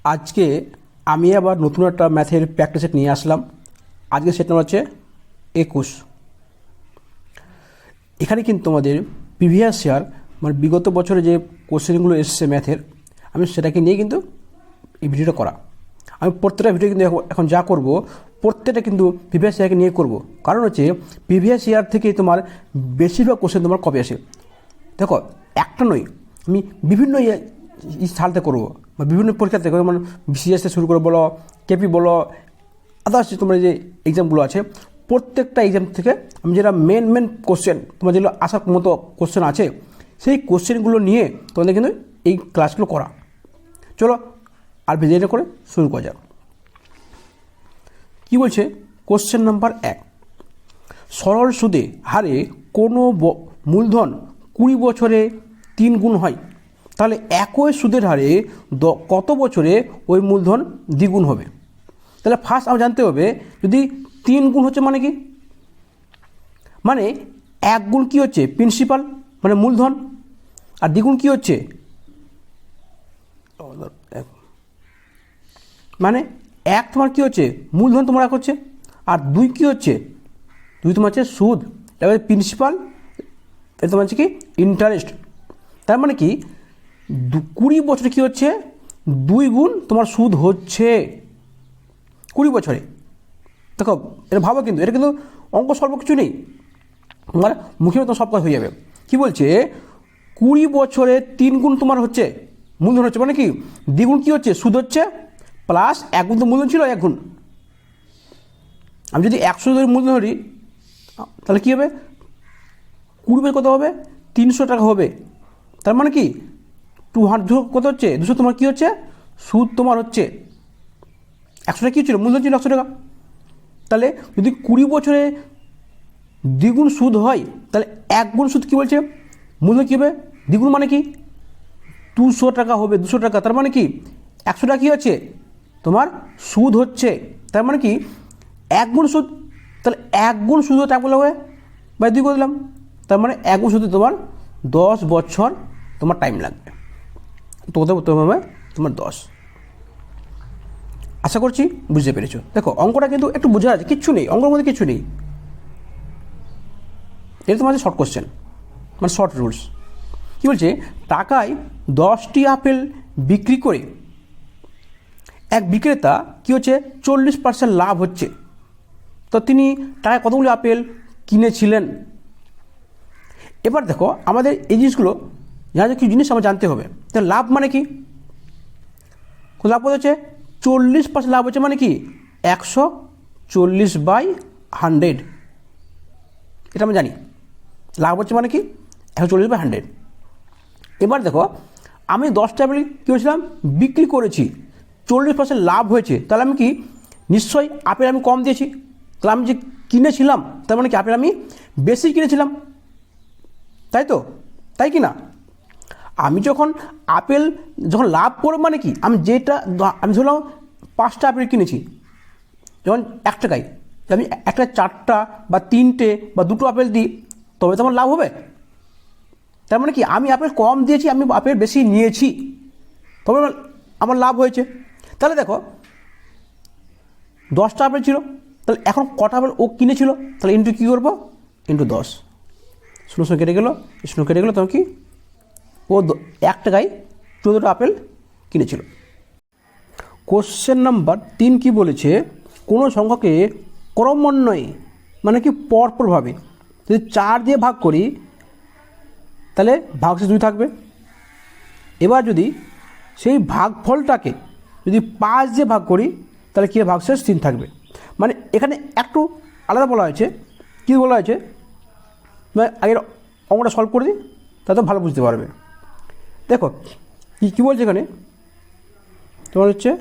আজকে আমি আবার নতুন একটা ম্যাথের প্র্যাকটিস সেট নিয়ে আসলাম। আজকে সেট নাম্বার হচ্ছে 21। এখানে কিন্তু আমাদের প্রিভিয়াস ইয়ার মানে বিগত বছরে যে কোশ্চেনগুলো এসছে ম্যাথের, আমি সেটাকে নিয়ে কিন্তু এই ভিডিওটা করা। আমি প্রত্যেকটা ভিডিও কিন্তু এখন যা করব প্রত্যেকটা কিন্তু প্রিভিয়াস ইয়ারকে নিয়ে করব। কারণ হচ্ছে প্রিভিয়াস ইয়ার থেকে তোমার বেশিরভাগ কোশ্চেন তোমার কপি আসে। দেখো, একটা নয়, আমি বিভিন্ন সালতে করবো বা বিভিন্ন পরীক্ষা থেকে, মানে বিসিএস থেকে শুরু করে বলো, কেপি বলো, আদার্স তোমার যে এক্সামগুলো আছে প্রত্যেকটা এক্সাম থেকে আমি যেটা মেন কোশ্চেন তোমার যেগুলো আসার মতো কোশ্চেন আছে সেই কোশ্চেনগুলো নিয়ে তোমাদের কিন্তু এই ক্লাসগুলো করা। চলো আর ভিডিওটা করে শুরু করা যাক। কী বলছে কোশ্চেন নাম্বার 1, সরল সুদে হারে কোনো মূলধন 20 বছরে 3 গুণ হয়, তাহলে একই সুদের হারে কত বছরে ওই মূলধন দ্বিগুণ হবে? তাহলে ফার্স্ট আমরা জানতে হবে যদি 3 গুণ হচ্ছে মানে কি, মানে 1 গুণ কী হচ্ছে প্রিন্সিপাল মানে মূলধন, আর দ্বিগুণ কী হচ্ছে মানে 1 তোমার কী হচ্ছে মূলধন তোমার 1 হচ্ছে, আর 2 কী হচ্ছে 2 তোমার হচ্ছে সুদ, এবার প্রিন্সিপাল এটা তোমার হচ্ছে কি ইন্টারেস্ট। তার মানে কি 20 বছরে কী হচ্ছে 2 গুণ তোমার সুদ হচ্ছে 20 বছরে। দেখো এটা ভাবো, কিন্তু এটা কিন্তু অঙ্ক স্বল্প কিছু নেই, তোমার মুখে তোমার সব কাজ হয়ে যাবে। কি বলছে 20 বছরে 3 গুণ তোমার হচ্ছে মূলধন হচ্ছে, মানে কি দ্বিগুণ কী হচ্ছে সুদ হচ্ছে, প্লাস 1 গুণ তো মূলধন ছিল 1 গুণ। আমি যদি 100 ধরি মূলধন ধরি তাহলে কী হবে 20 বছর কত হবে 300 টাকা হবে। তার মানে কি 200 কত হচ্ছে 200 তোমার কী হচ্ছে সুদ তোমার হচ্ছে 100 টাকা কী ছিল মূলধন ছিল 100 টাকা। তাহলে যদি 20 বছরে দ্বিগুণ সুদ হয় তাহলে 1 গুণ সুদ কী বলছে মূলধন কী হবে দ্বিগুণ, মানে কি 200 টাকা হবে 200 টাকা। তার মানে কি 100 টাকা কী হচ্ছে তোমার সুদ হচ্ছে, তার মানে কি 1 গুণ সুদ, তাহলে 1 গুণ সুদ টাকা বলে হবে বা 2 করে দিলাম, তার মানে 1 গুণ সুদে তোমার 10 বছর তোমার টাইম লাগবে। তো কোথাও উত্তর হবে তোমার 10। আশা করছি বুঝতে পেরেছো। দেখো অঙ্কটা কিন্তু একটু বোঝা আছে, কিচ্ছু নেই অঙ্কের মধ্যে, কিছু নেই। এটা তোমার শর্ট কোশ্চেন মানে শর্ট রুলস। কী বলছে টাকায় 10টি আপেল বিক্রি করে এক বিক্রেতা কী হচ্ছে 40% লাভ হচ্ছে, তো তিনি টাকায় কতগুলি আপেল কিনেছিলেন? এবার দেখো আমাদের এই জিনিসগুলো জানা কিছু জিনিস আমার জানতে হবে। তো লাভ মানে কি, লাভ কত হচ্ছে 40% লাভ হচ্ছে, মানে কি 140/100, এটা আমি জানি লাভ হচ্ছে মানে কি 140/100। এবার দেখো আমি 10টা আপেল কী করেছিলাম বিক্রি করেছি, 40% লাভ হয়েছে, তাহলে আমি কি নিশ্চয়ই আপেল আমি কম দিয়েছি, তাহলে আমি যে কিনেছিলাম তার মানে কি আপেল আমি বেশি কিনেছিলাম, তাই তো, তাই কি না? আমি যখন আপেল যখন লাভ করব মানে কি আমি যেটা আমি ধরলাম 5টা আপেল কিনেছি যখন 1 টাকায়, আমি একটা 4টা বা 3টে বা 2টো আপেল দিই তবে তো আমার লাভ হবে। তার মানে কি আমি আপেল কম দিয়েছি, আমি আপেল বেশি নিয়েছি, তবে আমার লাভ হয়েছে। তাহলে দেখো 10টা আপেল ছিল, তাহলে এখন কটা আপেল ও কিনেছিল, তাহলে ইন্টু কী করবো ইন্টু 10, 0 কেটে গেলো 0 কেটে গেলো, তখন কি ও 1 টাকায় 14টা আপেল কিনেছিল। কোশ্চেন নাম্বার 3 কি বলেছে কোনো সংখ্যাকে ক্রমান্বয়ে মানে কি পরপরভাবে যদি 4 দিয়ে ভাগ করি তাহলে ভাগশেষ 2 থাকবে। এবার যদি সেই ভাগফলটাকে যদি 5 দিয়ে ভাগ করি তাহলে কী ভাগশেষ 3 থাকবে। মানে এখানে একটু আলাদা বলা হয়েছে, কী বলা হয়েছে আগের অঙ্কটা সলভ করে দিই তাতে ভালো বুঝতে পারবে। দেখো কী বলছে এখানে তোমার হচ্ছে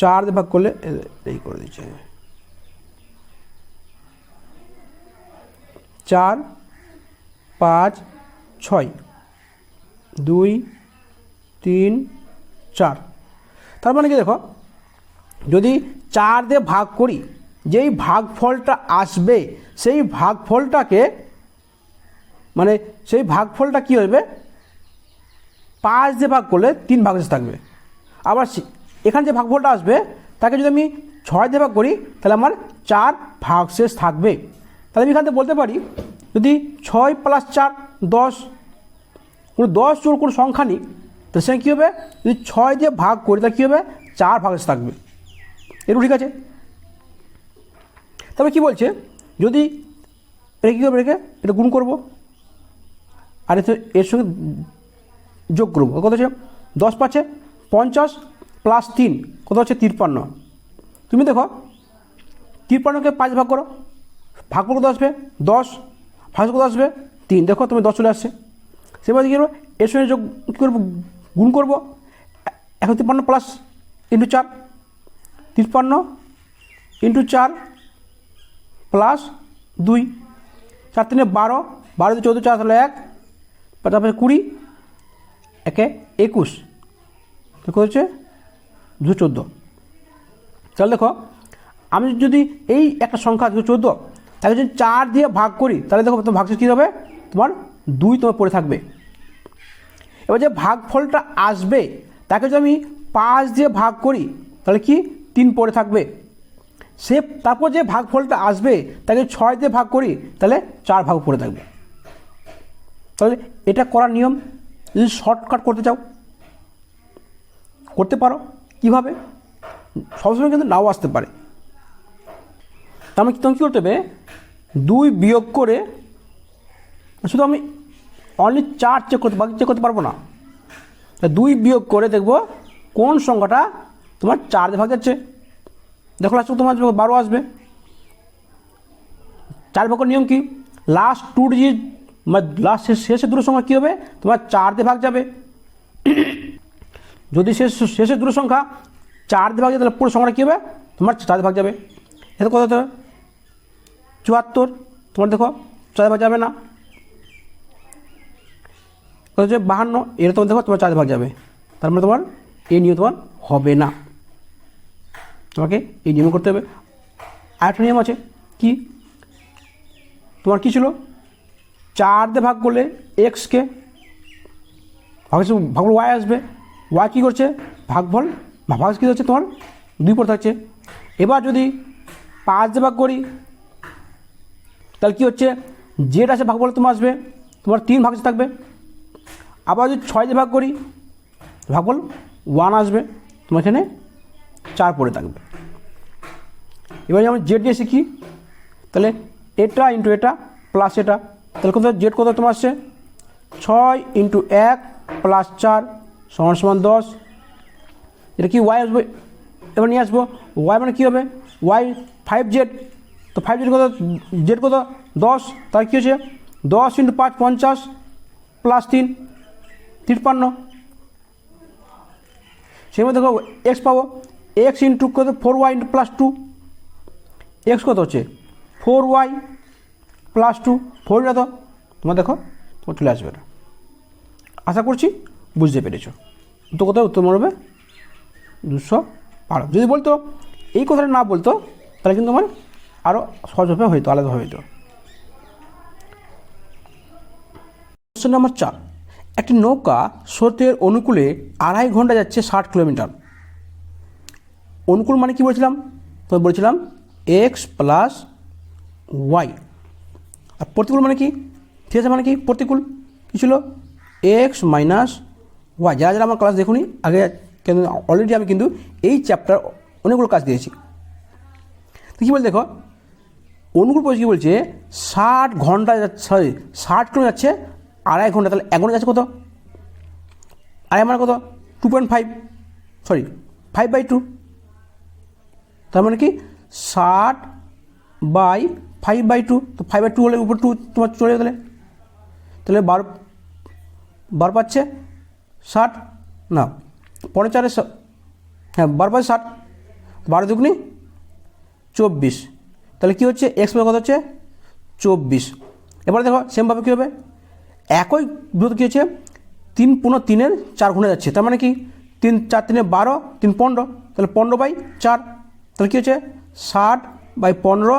4 দিয়ে ভাগ করলে এই করে দিচ্ছে 4, 5, 6, 2, 3, 4। তার মানে কি দেখো যদি 4 দিয়ে ভাগ করি যেই ভাগফলটা আসবে সেই ভাগফলটাকে মানে সেই ভাগফলটা কী হবে 5 দিয়ে ভাগ করলে 3 ভাগশেষ থাকবে। আবার এখানে যে ভাগফলটা আসবে তাকে যদি আমি 6 দিয়ে ভাগ করি তাহলে আমার 4 ভাগশেষ থাকবে। তাহলে আমি এখান থেকে বলতে পারি যদি 6 + 4 10, কোনো 10 জোড় কোনো সংখ্যা নেই, তাহলে সেখানে কী হবে, যদি 6 দিয়ে ভাগ করি তাহলে কী হবে, 4 ভাগশেষ থাকবে। এটুকু ঠিক আছে। তবে কী বলছে, যদি এটা কী করবো, এটা গুণ করবো আর এর সঙ্গে যোগ করবো, কত হচ্ছে 10 × 5 = 50 + 3 কত হচ্ছে 53। তুমি দেখো 53কে 5 ভাগ করো, ভাগফল কত আসবে 10, ভাগশেষ কত আসবে 3, দেখো তুমি 10 চলে আসছে। সেবার কী করবো, এর সঙ্গে যোগ কী করবো, গুণ করবো। এখন 53 প্লাস × 4, 53 × 4 প্লাস 2, 4 × 3 = 12, 12 × 14 4 তাহলে 1, তারপরে 20, 1 = 21, কত হচ্ছে 214। তাহলে দেখো আমি যদি এই একটা সংখ্যা 214 তাকে যদি 4 দিয়ে ভাগ করি তাহলে দেখো তোমার ভাগশেষ কী হবে, তোমার 2 তোমার পড়ে থাকবে। এবার যে ভাগফলটা আসবে তাকে যদি আমি 5 দিয়ে ভাগ করি তাহলে কি 3 পড়ে থাকবে। তারপর যে ভাগফলটা আসবে তাকে 6 দিয়ে ভাগ করি তাহলে 4 ভাগ পড়ে থাকবে। তাহলে এটা করার নিয়ম, যদি শর্টকাট করতে চাও করতে পারো। কীভাবে, সবসময় কিন্তু নাও আসতে পারে। তোমাকে কী করতে হবে, 2 বিয়োগ করে, শুধু আমি অনলি 4 চেক করতে পারবো না, 2 বিয়োগ করে দেখবো কোন সংখ্যাটা তোমার 4 দিয়ে ভাগ যাচ্ছে। দেখো লাস্ট তোমার 12 আসবে। 4 ভাগের নিয়ম কি, লাস্ট 2 ডিজিট মানে লাস্ট শেষের দুটো সংখ্যা কী হবে, তোমার 4 দিয়ে ভাগ যাবে। যদি শেষের দুটো সংখ্যা 4 দিয়ে ভাগ যায় তাহলে পুরো সংখ্যাটা কী হবে, তোমার 4 দিয়ে ভাগ যাবে। এতে কত হতে হবে 74, তোমার দেখো 4 দিয়ে ভাগ যাবে না, কত হচ্ছে 52, এটা তোমার দেখো তোমার 4 দিয়ে ভাগ যাবে। তার মানে তোমার এই নিয়ম তোমার হবে না, তোমাকে এই নিয়ম করতে হবে। আরেকটা নিয়ম আছে কি, তোমার কী ছিল, 4 দিয়ে ভাগ করলে এক্সকে ভাগফল ওয়াই আসবে, ওয়াই কী করছে ভাগফল ভাগ কী হচ্ছে তোমার 2 পড়ে থাকছে। এবার যদি 5 দিয়ে ভাগ করি তাহলে কী হচ্ছে, জেড আছে ভাগফল তোমার আসবে তোমার 3 ভাগশেষ থাকবে। আবার যদি 6 দিয়ে ভাগ করি ভাগফল 1 আসবে, তোমার এখানে 4 পড়ে থাকবে। এবার আমরা জেড নিয়ে শিখি, তাহলে এটা ইন্টু এটা প্লাস এটা, তাহলে কত জেড কত তোমার আসছে 6 × 1 + 4 = 10। এটা কি ওয়াই আসবে, এবার নিয়ে আসবো ওয়াই মানে কী হবে, ওয়াই 5Z, তো 5Z কত, জেড কত 10, তার কী হচ্ছে 10 × 5 = 50 + 3 53। সেই মধ্যে দেখো এক্স পাবো, এক্স ইন্টু কত 4y + 2, এক্স কত হচ্ছে 4y + 2, 4 না তো তোমার দেখো তোমার চলে আসবে না। আশা করছি বুঝতে পেরেছো। তো কোথায় উত্তর হবে 212। যদি বলতো এই কথাটা না বলতো তাহলে কিন্তু আমার আরও সহজভাবে হইতো, আলাদাভাবে হইতো। কোশ্চেন নাম্বার 4, একটি নৌকা স্রোতের অনুকূলে 2.5 ঘন্টা যাচ্ছে 60 কিলোমিটার। অনুকূল মানে কি বলছিলাম, তো বলছিলাম এক্স প্লাস ওয়াই, আর প্রতিকূল মানে কি, ঠিক আছে, মানে কি প্রতিকূল কী ছিল এক্স মাইনাস ওয়াই। যারা যারা আমার ক্লাস দেখুনি আগে, কিন্তু অলরেডি আমি কিন্তু এই চ্যাপ্টার অনেকগুলো কাজ দিয়েছি। তো কী বল দেখো, অনুকূল পরিস্থিতি কী বলছে 60 ঘন্টা যাচ্ছে, 60 কিলো যাচ্ছে 2.5 ঘন্টা, তাহলে 1 ঘন্টা যাচ্ছে কত, আর আমার কত 2.5, সরি 5/2, তার মানে কি 60/5/2, তো 5/2 হলে উপর 2 তোমার চলে গেলে, তাহলে 12 পাচ্ছে 60 না 4 হ্যাঁ 12 × 60, 12 দুগুনি 24, তাহলে কী হচ্ছে এক্স কত হচ্ছে 24। এবারে দেখো সেমভাবে কী হবে, একই দূরত্ব কী হচ্ছে 3 × 3 = 4 ঘন্টা যাচ্ছে, তার মানে কি 3 × 4 = 12, 3 = 15, তাহলে 15/4, তাহলে কী হচ্ছে 60/15,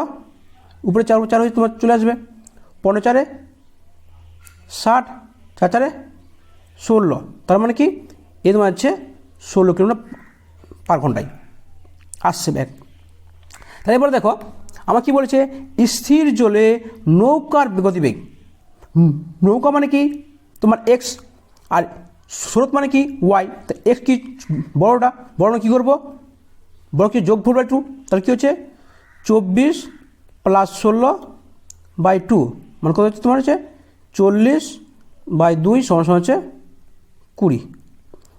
উপরে 4 হচ্ছে তোমার চলে আসবে 15 × 4 = 60, 4 × 4 = 16, তার মানে কি এই তোমার হচ্ছে 16 কিলোমিটার পার ঘন্টায় আসছে ব্যাগ। তাহলে এবার দেখো আমার কি বলেছে, স্থির জলে নৌকার গতিবেগ। নৌকা মানে কি তোমার এক্স, আর স্রোত মানে কি ওয়াই। তা এক্স কি বড়োটা, বড় কী করবো, বড় কি যোগ করবো 2, তাহলে কী হচ্ছে 24 + 16/2, মানে কত হচ্ছে তোমার হচ্ছে 40/2 = হচ্ছে 20।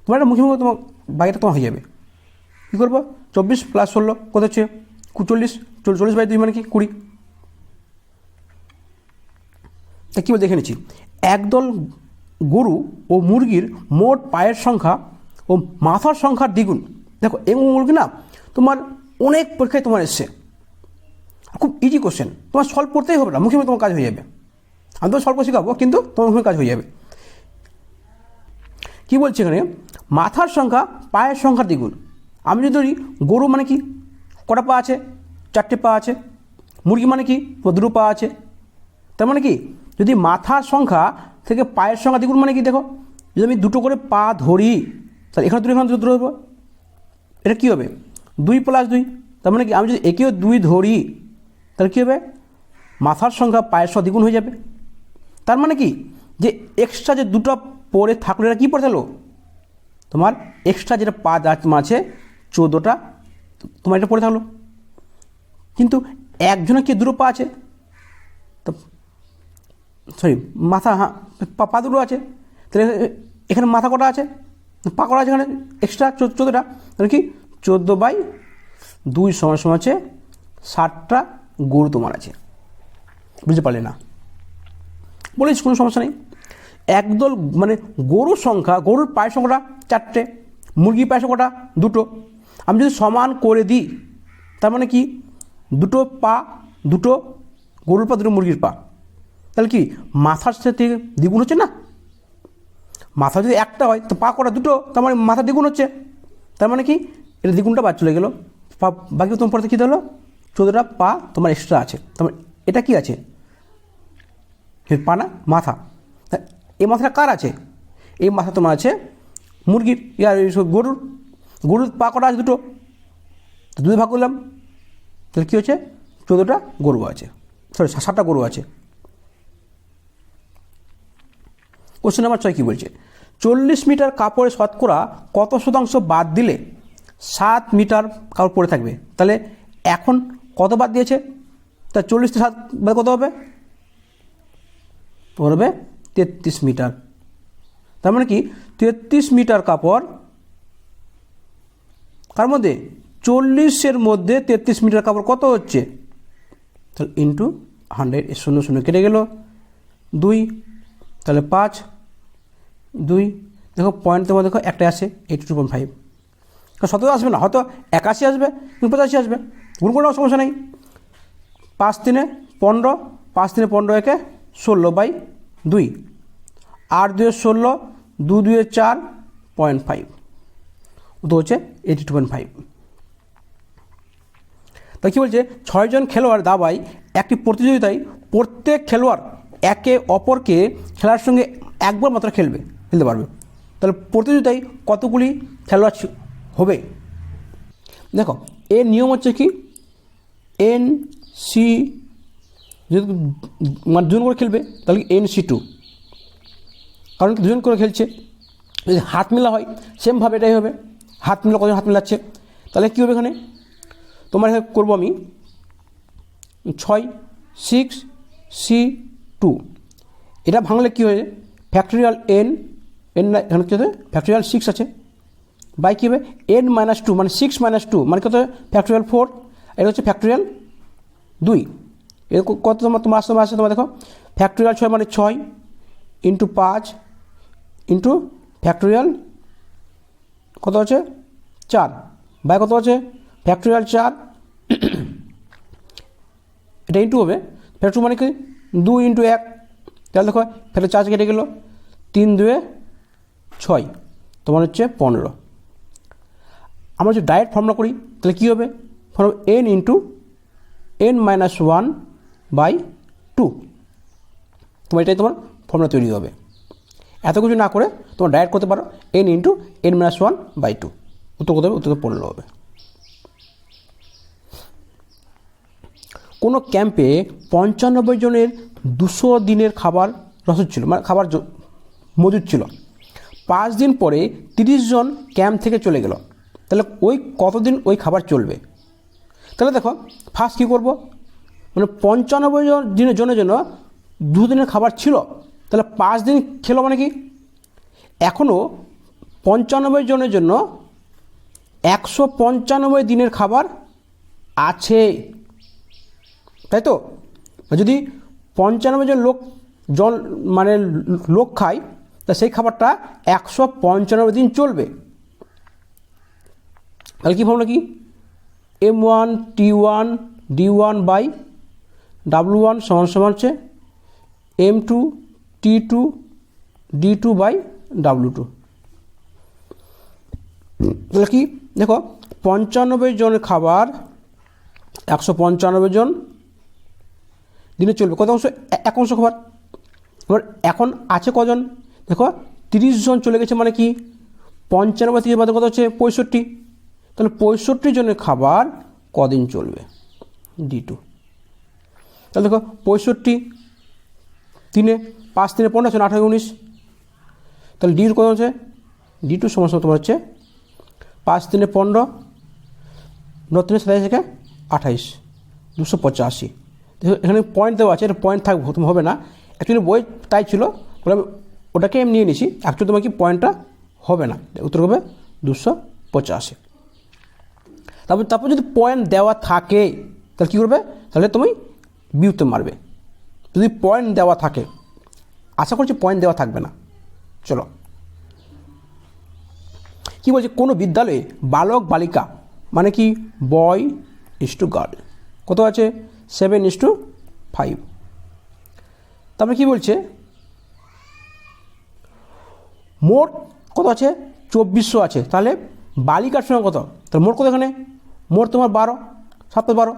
তোমার একটা মুখে তোমার বাইকটা তোমার হয়ে যাবে। কী করবো 24 + 16 কত হচ্ছে 40, 40/2 মানে কি 20। তা কী বলে দেখে নিচ্ছি, একদল গরু ও মুরগির মোট পায়ের সংখ্যা ও মাথার সংখ্যার দ্বিগুণ। দেখো এই মুরগি না তোমার অনেক পরীক্ষায় তোমার এসছে, খুব ইজি কোশ্চেন, তোমার সলভ করতেই হবে না, মুখে মুখে তোমার কাজ হয়ে যাবে। আমি তোমার সলভ শেখাবো কিন্তু তোমার মুখে কাজ হয়ে যাবে। কী বলছে এখানে, মাথার সংখ্যা পায়ের সংখ্যার দ্বিগুণ। আমি যদি ধরি গরু মানে কি কটা পা আছে, 4টে পা আছে। মুরগি মানে কি 2 পা আছে। তার মানে কি যদি মাথার সংখ্যা থেকে পায়ের সংখ্যা দ্বিগুণ মানে কি, দেখো যদি আমি 2টো করে পা ধরি তাহলে এখানে 2 এখানে 2 ধরবো, এটা কী হবে 2 + 2। তার মানে কি আমি যদি একেও 2 ধরি তাহলে কী হবে মাথার সংখ্যা পায়ের সংখ্যা দ্বিগুণ হয়ে যাবে। তার মানে কি যে এক্সট্রা যে 2টা পরে থাকলো এটা কী পড়ে থাকলো তোমার এক্সট্রা যেটা পা আছে 14টা তোমার এটা পড়ে থাকলো। কিন্তু একজনের কি 2 পা আছে, তো সরি মাথা, হ্যাঁ পা 2 আছে, তাহলে এখানে মাথা কটা আছে, পা কটা আছে এখানে এক্সট্রা 14টা, তাহলে কি 14/2 = হচ্ছে 60টা গরু তোমার আছে। বুঝতে পারলে না, বলিস কোনো সমস্যা নেই। একদল মানে গরুর সংখ্যা, গরুর পায়ের সংখ্যাটা 4টে, মুরগির পায়ের সংখ্যাটা 2টো। আমি যদি সমান করে দিই তার মানে কি 2টো পা, 2টো গরুর পা, 2টো মুরগির পা, তাহলে কি মাথার সাথে দ্বিগুণ হচ্ছে না। মাথা যদি একটা হয় তো পা কটা 2টো, তার মানে মাথা দ্বিগুণ হচ্ছে। তার মানে কি এটা দ্বিগুণটা বাদ চলে গেলো, বাকি তোমার পরে কী হলো 14টা পা তোমার এক্সট্রা আছে। তোমার এটা কি আছে পা না মাথা, এই মাথাটা কার আছে, এই মাথা তোমার আছে মুরগির, ইয়ার গরুর। গরুর পা কটা আছে 2টো, তো 2 ভাগ করলাম, তাহলে কী হচ্ছে 14টা গরু আছে, সরি 60টা গরু আছে। কোশ্চেন নাম্বার 6 কী বলছে, 40 মিটার কাপড়ে শতকরা কত শতাংশ বাদ দিলে 7 মিটার কাপড় পরে থাকবে। তাহলে এখন কত বাদ দিয়েছে, তা 40 থেকে 7 বাদ কত হবে, পড়বে 33 মিটার। তার মানে কি 33 মিটার কাপড় কার মধ্যে 40-এর মধ্যে 33 মিটার কাপড় কত হচ্ছে, তাহলে ইন্টু 100, 0 কেটে গেল 2, তাহলে 5 2, দেখো পয়েন্ট তোমার দেখো একটা আসে 82.5, 17 আসবে না, হয়তো 81 আসবে, 85 আসবে, গুণ কোনো সমস্যা নেই। 5 × 3 = 15, 5 × 3 = 15, 1 16/2, 8 × 2 = 16, 2 × 2 = 4.5, তো হচ্ছে 82.5। তা কী বলছে 6 জন খেলোয়াড় দাবায় একটি প্রতিযোগিতায় প্রত্যেক খেলোয়াড় একে অপরকে খেলার সঙ্গে একবার মাত্র খেলতে পারবে। তাহলে প্রতিযোগিতায় কতগুলি খেলোয়াড় হবে, দেখো এর নিয়ম হচ্ছে কি NC, যদি মানে 2জন করে খেলবে তাহলে NC2, কারণ 2জন করে খেলছে। যদি হাত মেলা হয় সেমভাবে এটাই হবে, হাত মেলা কজন হাত মেলাচ্ছে, তাহলে কী হবে এখানে তোমার এখানে করবো আমি 6 6C2, এটা ভাঙলে কী হয়ে ফ্যাক্টোরিয়াল n এখানে কী হবে ফ্যাক্টোরিয়াল 6 আছে, বাই কী হবে n-2 মানে 6 - 2 মানে কত ফ্যাক্টোরিয়াল 4, এটা হচ্ছে ফ্যাক্টোরিয়াল 2। এর কত তোমার আসছে তোমার দেখো ফ্যাক্টোরিয়াল 6 মানে 6 × 5 × ফ্যাক্টোরিয়াল কত আছে 4, বাই কত আছে ফ্যাক্টোরিয়াল 4, এটা ইন্টু হবে ফ্যাক্টোরিয়াল মানে কি 2 × 1, তাহলে দেখো ফ্যাক্টোরিয়াল 4 কেটে গেল, 3 × 2 = 6, তোমার হচ্ছে 15। আমরা যদি ডাইরেক্ট ফর্মুলা করি তাহলে কী হবে ফর্মুলা n × n-1/2, তোমার এটাই তোমার ফর্মুলা তৈরি হবে। এত কিছু না করে তোমরা ডাইরেক্ট করতে পারো n × n-1/2। উত্তর কত হবে? উত্তর 15 হবে। কোনো ক্যাম্পে 95 জনের 200 দিনের খাবার রসদ ছিল, মানে খাবার মজুদ ছিল। 5 দিন পরে 30 জন ক্যাম্প থেকে চলে গেল, তাহলে ওই কতদিন ওই খাবার চলবে? তাহলে দেখো ফার্স্ট কী করবো, মানে 95 জনের জন্য 2 দিনের খাবার ছিল, তাহলে 5 দিন খেলো মানে কি, এখনও 95 জনের জন্য 195 দিনের খাবার আছে, তাই তো? যদি 95 জন মানে লোক খায়, তা সেই খাবারটা 195 দিন চলবে। তাহলে কী ফর্মুলা কি, M1 T1 D1 by W1 সমান সমান হচ্ছে M2 T2 D2 by W2। তাহলে কি দেখো 95 জনের খাবার 195 জন দিনে চলবে, কত অংশ? 1 অংশ খাবার। এবার এখন আছে কজন, দেখো 30 জন চলে গেছে, মানে কি 95 থেকে বাদে কত হচ্ছে? 65। তাহলে 65 জনের খাবার কদিন চলবে? D2। তাহলে দেখো 65 তিনে 5 3 15 18 19, তাহলে D কত হচ্ছে? D2 সমান তোমার হচ্ছে 5 3 15 9 3 27 থেকে 28 285। দেখো এখানে পয়েন্ট দেওয়া আছে, এটা পয়েন্ট থাকবে, হবে না অ্যাকচুয়ালি, বই তাই ছিল বলে আমি ওটাকে আমি নিয়ে নিয়েছি, অ্যাকচুয়ালি তোমার কি পয়েন্টটা হবে না, উত্তর হবে 285। তারপর যদি পয়েন্ট দেওয়া থাকে তাহলে কী করবে, তাহলে তুমি বিউতে মারবে। যদি পয়েন্ট দেওয়া থাকে, আশা করছি পয়েন্ট দেওয়া থাকবে না। চলো কী বলছে, কোনো বিদ্যালয়ে বালক বালিকা মানে কি বয় ইস টু গার্ল কত আছে? 7:5। তারপরে কী বলছে, মোট কত আছে? 2400 আছে, তাহলে বালিকার সঙ্গে কত? তাহলে মোট কত এখানে? মোট তোমার 12, 7 12,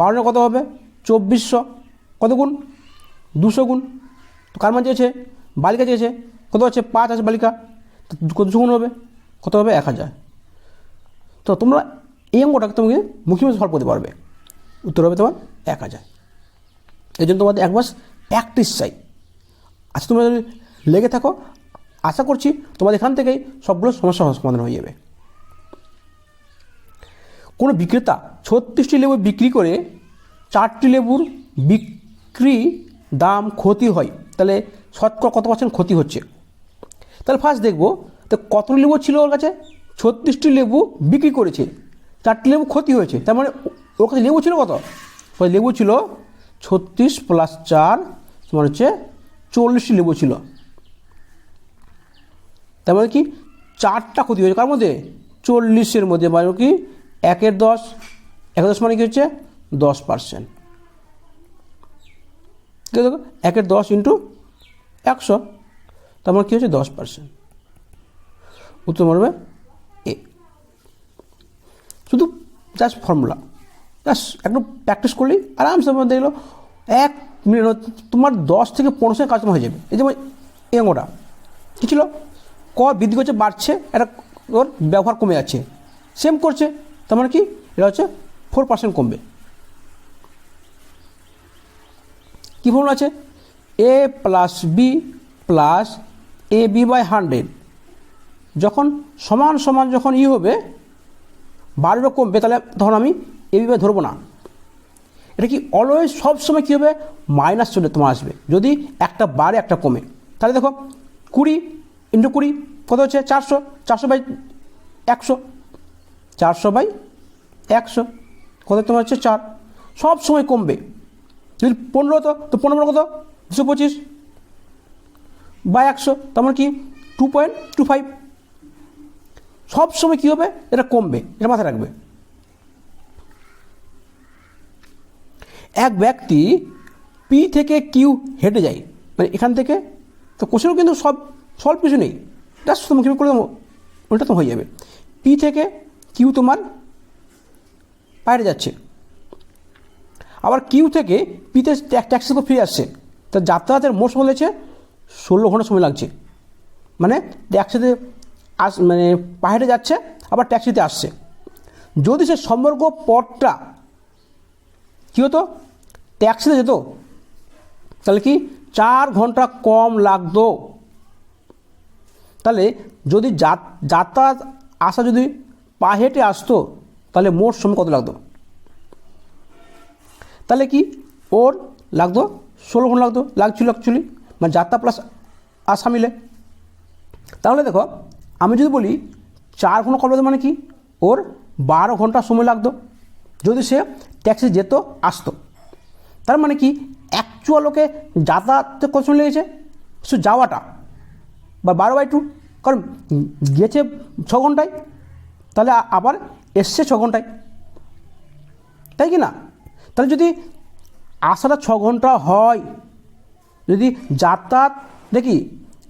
12 কত হবে? 2400, কত গুণ? 200 গুণ। তো কার মান চেয়েছে? বালিকা চেয়েছে, কত আছে? 5 আছে বালিকা, তো কত গুণ হবে? কত হবে? 1000। তো তোমরা এই অঙ্কটাকে তুমি মুখে সলভ করতে পারবে, উত্তর হবে তোমার 1000। এই জন্য তোমাদের একবার প্র্যাকটিস চাই। আচ্ছা তোমরা যদি লেগে থাকো, আশা করছি তোমাদের এখান থেকেই সবগুলো সমস্যা সমাধান হয়ে যাবে। কোনো বিক্রেতা 36টি লেবু বিক্রি করে 4টি লেবুর বিক্রি দাম ক্ষতি হয়, তাহলে শতকরা কত % ক্ষতি হচ্ছে? তাহলে ফার্স্ট দেখবো তো কতটি লেবু ছিল ওর কাছে? 36টি লেবু বিক্রি করেছে, 4টি লেবু ক্ষতি হয়েছে, তার মানে ওর কাছে লেবু ছিল কত? ওই লেবু ছিল 36 + 4 সমান হচ্ছে 40টি লেবু ছিল। তার মানে কি 4টা ক্ষতি হয়েছে, কার মধ্যে? 40-এর মধ্যে, মানে কি 1 10, 1 10 মানে কি হচ্ছে 10%। দেখো 1 10 × 100, তার মানে কী হচ্ছে 10%। উত্তর মারবে এ। শুধু জাস্ট ফর্মুলা, জাস্ট একটু প্র্যাকটিস করলেই আরামসে মধ্যে এলো 1 মিনিট তোমার 10 থেকে 15 সেকেন্ড কাজ হয়ে যাবে। এই যেমন এই অঙ্কটা কী ছিল, কর বৃদ্ধি করছে বাড়ছে, এটা ওর ব্যবহার কমে যাচ্ছে, সেম করছে, তার মানে কি এটা হচ্ছে 4% কমবে। কী ফর্মুলা আছে? A + B + AB/100 যখন সমান সমান যখন হবে বাড়বে কমবে, তাহলে তখন আমি AB ধরবো না। এটা কি অলওয়েজ সবসময় কী হবে? মাইনাস চলে তোমার আসবে, যদি একটা বাড়ে একটা কমে। তাহলে দেখো 20 × 20 কত হচ্ছে? 400, 400/100, 400/100 কত তোমার হচ্ছে 4। সব সময় কমবে। যদি 15 হতো তো 15 কত? 225/100, তার মানে কি 2.25। সব সময় কী হবে? এটা কমবে, এটা মাথায় রাখবে। এক ব্যক্তি P থেকে Q হেঁটে যায়, মানে এখান থেকে, তো কোশ্চেনও কিন্তু সলভ কিছু নেই, জাস্ট তুমি কী করে দেবো ওটা তো হয়ে যাবে। P থেকে Q তোমার বাইরে যাচ্ছে, আবার Q থেকে Pতে ট্যাক্সি করে ফিরে আসছে, তো যাতায়াতের মোট সময় লেগেছে 16 ঘন্টা সময় লাগছে। মানে একসাথে মানে বাইরে যাচ্ছে আবার ট্যাক্সিতে আসছে, যদি সে সমগ্র পথটা কী হতো, ট্যাক্সিতে যেত, তাহলে কি 4 ঘন্টা কম লাগতো। তাহলে যদি যাতায়াত আসা যদি পা হেঁটে আসতো, তাহলে মোট সময় কত লাগতো? তাহলে কি ওর লাগতো 16 ঘন্টা লাগছিল অ্যাকচুয়ালি, মানে যাত্রা প্লাস আসা মিলে। তাহলে দেখো, আমি যদি বলি 4 ঘন্টা কম লাগতো, মানে কি ওর 12 ঘন্টা সময় লাগতো যদি সে ট্যাক্সি যেত আসতো। তার মানে কি অ্যাকচুয়াল ওকে যাতায়াতে কত সময় লেগেছে, শুধু যাওয়াটা বা 12/2, কারণ গেছে 6 ঘন্টায়, তাহলে আবার এসছে 6 ঘন্টায়, তাই কি না? তাহলে যদি আসাটা 6 ঘন্টা হয়, যদি যাতায়াত দেখি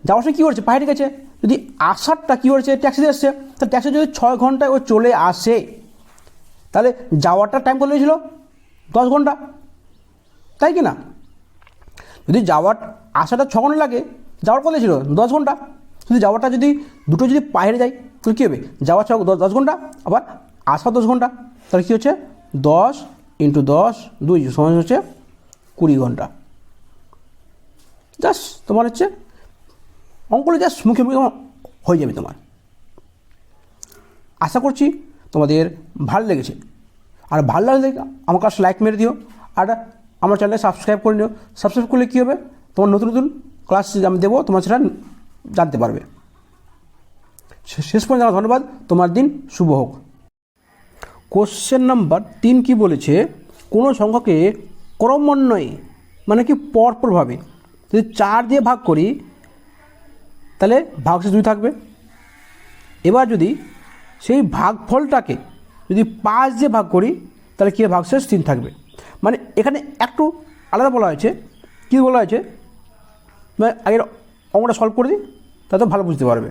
যাওয়ার সময় কী করছে পাহাড়ে গেছে, যদি আসারটা কী করছে ট্যাক্সিতে এসছে, তাহলে ট্যাক্সি যদি 6 ঘন্টায় ও চলে আসে, তাহলে যাওয়ারটা টাইম কত লেগেছিল 10 ঘন্টা, তাই কি না? যদি আসাটা 6 ঘন্টা লাগে, যাওয়ার কত ছিল 10 ঘন্টা। যদি যাওয়াটা যদি দুটো যদি পাহাড়ে যায়, তাহলে কী হবে, যাওয়া 10 ঘন্টা, আবার আসা 10 ঘন্টা, তাহলে কী হচ্ছে 10 × 10 2 সমান হচ্ছে 20 ঘন্টা। জাস্ট তোমার হচ্ছে অঙ্কগুলো জাস্ট মুখে মুখে হয়ে যাবে তোমার। আশা করছি তোমাদের ভালো লেগেছে, আর ভালো লাগলে আমার কাছে লাইক মেরে দিও, আর আমার চ্যানেলে সাবস্ক্রাইব করে নিও। সাবস্ক্রাইব করলে কী হবে, তোমার নতুন নতুন ক্লাস আমি দেবো, তোমার সেটা জানতে পারবে। শেষ পর্যন্ত জানা ধন্যবাদ, তোমার দিন শুভ হোক। কোশ্চেন নাম্বার 3 কি বলেছে, কোনো সংখ্যাকে ক্রমান্বয়ে মানে কি পরপরভাবে যদি 4 দিয়ে ভাগ করি, তাহলে ভাগশেষ 2 থাকবে। এবার যদি সেই ভাগফলটাকে যদি 5 দিয়ে ভাগ করি, তাহলে কী ভাগশেষ 3 থাকবে। মানে এখানে একটু আলাদা বলা হয়েছে। কী বলা হয়েছে, মানে আগের অঙ্কটা সলভ করে দিই, তাতে ভালো বুঝতে পারবে।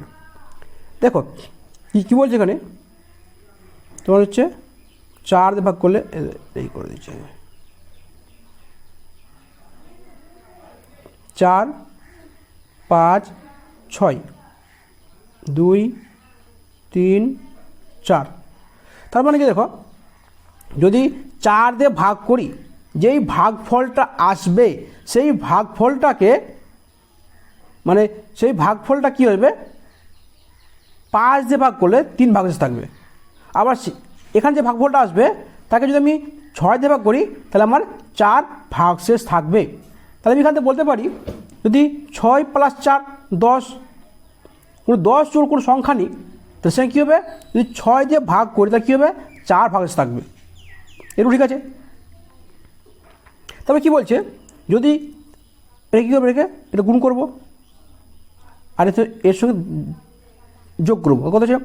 দেখো কী বলছে এখানে, তোমার হচ্ছে 4 দিয়ে ভাগ করলে এই করে দিচ্ছে 4 5 6 2 3 4। তার মানে কি দেখো, যদি 4 দিয়ে ভাগ করি, যেই ভাগফলটা আসবে সেই ভাগফলটাকে মানে সেই ভাগফলটা কী হবে, 5 দিয়ে ভাগ করলে 3 ভাগশেষ থাকবে। আবার এখানে যে ভাগফলটা আসবে তাকে যদি আমি 6 দিয়ে ভাগ করি, তাহলে আমার 4 ভাগশেষ থাকবে। তাহলে আমি এখান থেকে বলতে পারি, যদি 6 + 4 10, কোনো 10 জোড় কোনো সংখ্যা নেই, তাহলে সেখানে কী হবে, যদি 6 দিয়ে ভাগ করি তাহলে কী হবে, 4 ভাগশেষ থাকবে। এরকম ঠিক আছে। তবে কী বলছে, যদি এটা কী হবে, এটা গুণ করবো, আর এর সঙ্গে যোগ করবো, কত হচ্ছে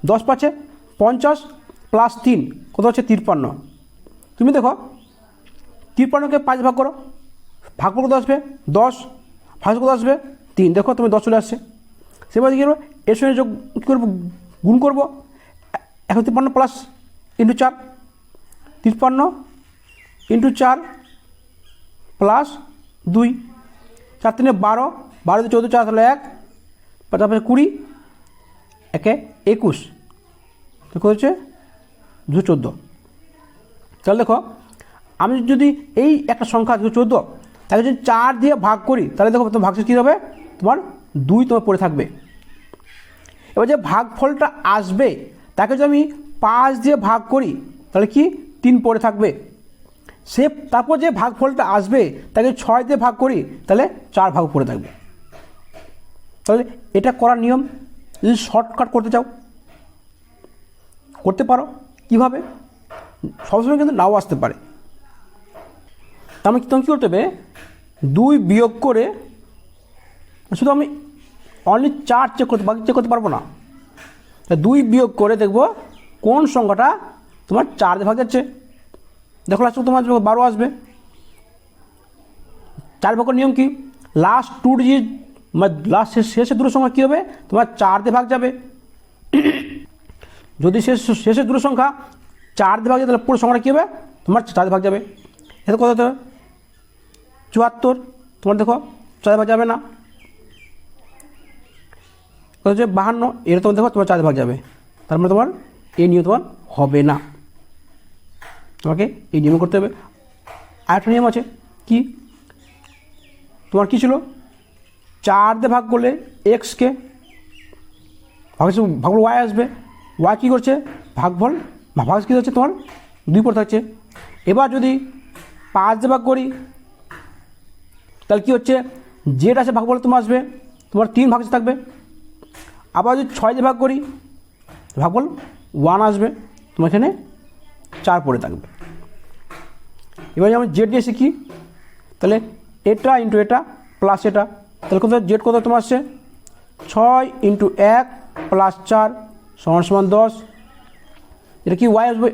10 × 5 = 50 + 3 কত হচ্ছে 53। তুমি দেখো 53কে 5 ভাগ করো, ভাগফল কত আসবে 10, ভাগশেষ কত আসবে 3। দেখো তুমি 10 চলে আসছে। সেবার কী করবো, এর সঙ্গে যোগ কী করবো, গুণ করবো, 153 + × 4 53 × 4 + 2 4 × 3 = 12, 12 × 14 4 তাহলে 1, 5 × 20, 1 21, কত হচ্ছে 214। তাহলে দেখো, আমি যদি এই একটা সংখ্যা 214 তাকে যদি 4 দিয়ে ভাগ করি, তাহলে দেখো তোমার ভাগশেষ কী হবে, তোমার 2 তোমার পড়ে থাকবে। এবার যে ভাগফলটা আসবে তাকে যদি আমি 5 দিয়ে ভাগ করি, তাহলে কি 3 পড়ে থাকবে। তারপর যে ভাগফলটা আসবে তাকে 6 দিয়ে ভাগ করি, তাহলে 4 ভাগ পড়ে থাকবে। তাহলে এটা করার নিয়ম, যদি শর্টকাট করতে চাও করতে পারো। কীভাবে, সবসময় কিন্তু নাও আসতে পারে। তার মানে তুমি কী করতে হবে, 2 বিয়োগ করে, শুধু আমি অনলি 4 চেক করতে পারবো না, 2 বিয়োগ করে দেখবো কোন সংখ্যাটা তোমার 4 দিয়ে ভাগ যাচ্ছে। দেখো লাস্ট তোমার 12 আসবে। 4 ভাগের নিয়ম কি, লাস্ট 2 ডিজিট মানে লাস্ট শেষের দুটো সংখ্যা কী হবে, তোমার 4 দিয়ে ভাগ যাবে। যদি শেষের দুটো সংখ্যা 4 দিয়ে ভাগ যায়, তাহলে পুরো সংখ্যাটা কী হবে, তোমার 4 দিয়ে ভাগ যাবে। এতে কত হতে হবে 74, তোমার দেখো 4 দিয়ে ভাগ যাবে না, কত হচ্ছে 52, এটা তোমার দেখো তোমার 4 দিয়ে ভাগ যাবে। তার মানে তোমার এই নিয়ম তোমার হবে না, তোমাকে এই নিয়ম করতে হবে। আরেকটা নিয়ম আছে, কি তোমার কী ছিল, 4 দিয়ে ভাগ করলে এক্সকে ভাগফল ওয়াই আসবে, ওয়াই কী করছে ভাগফল ভাগ কী হচ্ছে তোমার 2 পড়ে থাকছে। এবার যদি 5 দিয়ে ভাগ করি তাহলে কী হচ্ছে, জেড আছে ভাগফল তোমার আসবে তোমার 3 ভাগ থাকবে। আবার যদি 6 দিয়ে ভাগ করি ভাগফল 1 আসবে, তোমার এখানে 4 পড়ে থাকবে। এবার যেমন জেড দিয়ে শিখি, তাহলে এটা ইন্টু এটা প্লাস এটা, তাহলে কত জেড কত তোমার আসছে 6 ইন্টু 1 প্লাস 4 সমান সমান 10। এটা কি ওয়াই আসবে,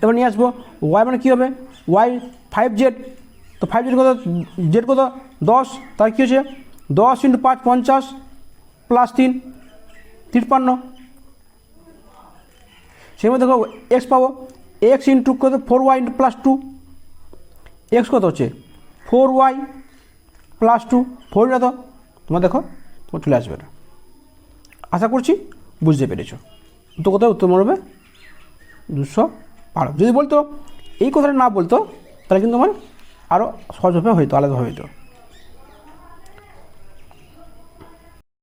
এবার নিয়ে আসবো ওয়াই মানে কী হবে, ওয়াই 5z, তো 5z কত জেড কত 10, তার কী হচ্ছে 10 ইন্টু 5 50 প্লাস 3 53। সেই মধ্যে দেখো এক্স পাবো, এক্স ইন্টু কত 4y ইন্টু প্লাস 2, এক্স কত হচ্ছে 4y প্লাস 2, 4 না তো তোমার দেখো চলে আসবে না। আশা করছি বুঝতে পেরেছো। তো কোথায় উত্তর হবে 212। যদি বলতো এই কথাটা না বলতো তাহলে কিন্তু আমার আরও সহজভাবে হইতো, আলাদাভাবে হইতো।